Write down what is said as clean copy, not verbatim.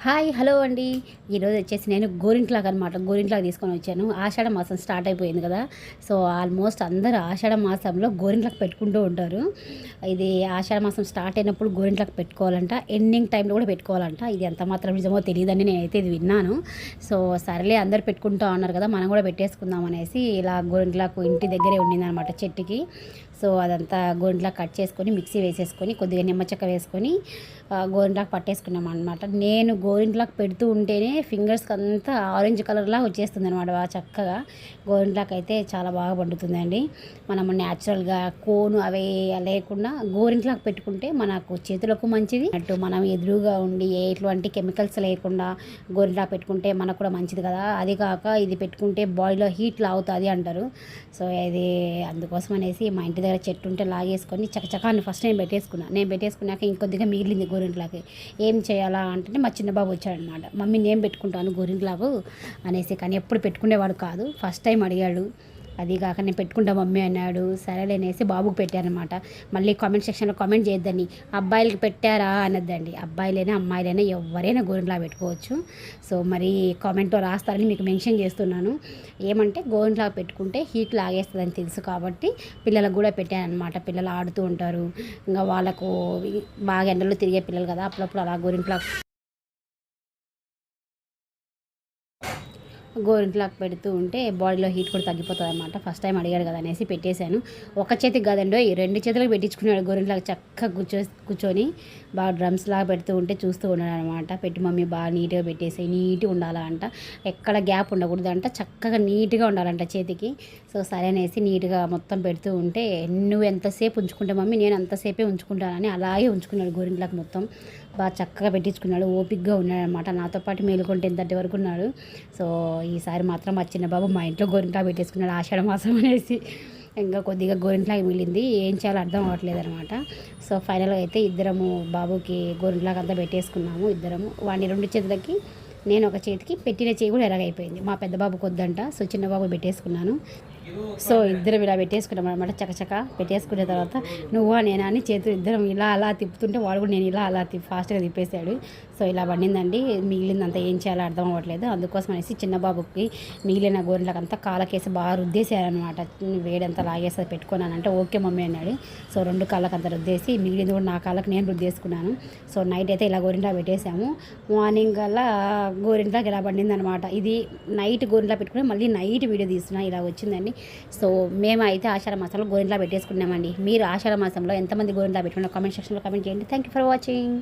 Hi hello అండి. ఈరోజు వచ్చేసి నేను గోరింట్లాక్ అనమాట. గోరింట్లాక్ తీసుకొని వచ్చాను. ఆషాఢ మాసం స్టార్ట్ అయిపోయింది కదా. సో ఆల్మోస్ట్ అందరూ ఆషాఢ మాసంలో గోరింట్లాక్ పెట్టుకుంటూ ఉంటారు. ఇది ఆషాఢ మాసం స్టార్ట్ అయినప్పుడు గోరింట్లాక్ పెట్టుకోవాలంట, ఎండింగ్ టైంలో కూడా పెట్టుకోవాలంట. ఇది ఎంత మాత్రం నిజమో తెలియదని నేనైతే ఇది విన్నాను. సో సరేలే అందరు పెట్టుకుంటూ ఉన్నారు కదా, మనం కూడా పెట్టేసుకుందాం అనేసి ఇలా గోరింట్లాక్ ఇంటి దగ్గరే ఉండిందనమాట చెట్టుకి. సో అదంతా గోరింట్లాక్ కట్ చేసుకొని మిక్సీ వేసేసుకొని కొద్దిగా నిమ్మచెక్క వేసుకొని గోరింట్లాక్ పట్టేసుకున్నాం అనమాట. నేను గోరింట్లాక్ పెడుతూ ఉంటేనే ఫింగర్స్కి అంతా ఆరెంజ్ కలర్లా వచ్చేస్తుంది అనమాట. బాగా చక్కగా గోరింట్లాక్ అయితే చాలా బాగా పండుతుందండి. మనము న్యాచురల్గా కోను అవి లేకుండా గోరింట్లాక్ పెట్టుకుంటే మనకు చేతులకు మంచిది అటు మనం ఎదురుగా ఉండి ఎటువంటి కెమికల్స్ లేకుండా గోరింట్లాక్ పెట్టుకుంటే మనకు కూడా మంచిది కదా. అది కాక ఇది పెట్టుకుంటే బాడీలో హీట్ లాగుతుంది అంటారు. సో ఇది అందుకోసం అనేసి మా ఇంటి దగ్గర చెట్టు ఉంటే లాగేసుకొని చకచకాన్ని ఫస్ట్ నేను పెట్టేసుకున్నాక ఇంకొద్దిగా మిగిలింది గోరింట్లాకి. ఏం చేయాలా అంటే మా చిన్న బాబు వచ్చాడనమాట, మమ్మీ నేను పెట్టుకుంటాను గోరింట్లాకు అనేసి. కానీ ఎప్పుడు పెట్టుకునేవాడు కాదు, ఫస్ట్ టైం అడిగాడు. అది కాక నేను పెట్టుకుంటా మమ్మీ అన్నాడు. సరేలేనేసి బాబుకి పెట్టారనమాట. మళ్ళీ కామెంట్ సెక్షన్లో కామెంట్ చేయొద్దండి, అబ్బాయిలకి పెట్టారా అనొద్దండి. అబ్బాయిలైనా అమ్మాయిలైనా ఎవరైనా గోరింట్లా పెట్టుకోవచ్చు. సో మరి కామెంట్లో రాస్తారని మీకు మెన్షన్ చేస్తున్నాను. ఏమంటే గోరింట్లా పెట్టుకుంటే హీట్ లాగేస్తుందని తెలుసు కాబట్టి పిల్లలకు కూడా పెట్టానమాట. పిల్లలు ఆడుతూ ఉంటారు, ఇంకా వాళ్ళకు బాగా ఎండలో తిరిగే పిల్లలు కదా, అప్పుడప్పుడు అలా గోరింట్లాక్ పెడుతూ ఉంటే బాడీలో హీట్ కూడా తగ్గిపోతుంది అనమాట. ఫస్ట్ టైం అడిగాడు కదా అనేసి పెట్టేశాను. ఒక చేతికి కాదండో ఈ రెండు చేతులకు పెట్టించుకున్నాడు గోరింట్లాక్. చక్కగా కూర్చొని బాగా డ్రమ్స్ లాగా పెడుతూ ఉంటే చూస్తూ ఉన్నాడు అనమాట. పెట్టి మమ్మీ బాగా నీట్గా పెట్టేసి నీట్గా ఉండాలంట, ఎక్కడ గ్యాప్ ఉండకూడదు అంట, చక్కగా నీట్గా ఉండాలంట చేతికి. సో సరే అనేసి నీట్గా మొత్తం పెడుతూ ఉంటే నువ్వు ఎంతసేపు ఉంచుకుంటే మమ్మీ నేను అంతసేపే ఉంచుకుంటానని అలాగే ఉంచుకున్నాడు గోరింట్లాక్ మొత్తం. బాగా చక్కగా పెట్టించుకున్నాడు, ఓపిక్గా ఉన్నాడు అనమాట. నాతో పాటు మేలుకుంటే ఎంతటి వరకు ఉన్నాడు. సో ఈసారి మాత్రం మా చిన్న బాబు మా ఇంట్లో గోరింటాకు పెట్టేసుకున్నాడు ఆషాఢ మాసం అనేసి. ఇంకా కొద్దిగా గోరింట్లాకు మిగిలింది, ఏం చేయాలో అర్థం అవ్వట్లేదు అనమాట. సో ఫైనల్గా అయితే ఇద్దరము బాబుకి గోరింట్లాకు అంతా పెట్టేసుకున్నాము. ఇద్దరము వాడిని రెండు చేతులకి, నేను ఒక చేతికి, పెట్టిన చేయి కూడా ఎరగైపోయింది. మా పెద్ద బాబుకి వద్దంట, సో చిన్న బాబు పెట్టేసుకున్నాను. సో ఇద్దరం ఇలా పెట్టేసుకున్నాం అనమాట. చకచక పెట్టేసుకున్న తర్వాత నువ్వు నేనా అని చేతులు ఇద్దరం ఇలా అలా తిప్పుతుంటే వాడు కూడా నేను ఇలా అలా ఫాస్ట్గా తిప్పేశాడు. సో ఇలా పండిందండి. మిగిలిందంతా ఏం చేయాలో అర్థం అవ్వట్లేదు. అందుకోసం అనేసి చిన్న బాబుకి మిగిలిన గోరింట్లకు అంతా కాళ్ళకేసి బాగా రుద్దేశారనమాట. వేడంతా లాగేసి పెట్టుకున్నానంటే ఓకే మమ్మీ అన్నాడు. సో రెండు కాళ్ళకి అంతా రుద్దేసి మిగిలింది కూడా నా కాళ్ళకి నేను రుద్దేసుకున్నాను. సో నైట్ అయితే ఇలా గోరింటా పెట్టేసాము. మార్నింగ్ కల్లా గోరింటాకి ఇలా పండిందనమాట. ఇది నైట్ గోరింటా పెట్టుకుని మళ్ళీ నైట్ వీడియో తీస్తున్నా, ఇలా వచ్చిందండి. సో మేమైతే ఆషాఢ మాసంలో గోరింటా పెట్టేసుకున్నామండి. మీరు ఆషాఢ మాసంలో ఎంతమంది గోరింటా పెట్టుకున్న కామెంట్ సెక్షన్లో కామెంట్ చేయండి. Thank you for watching.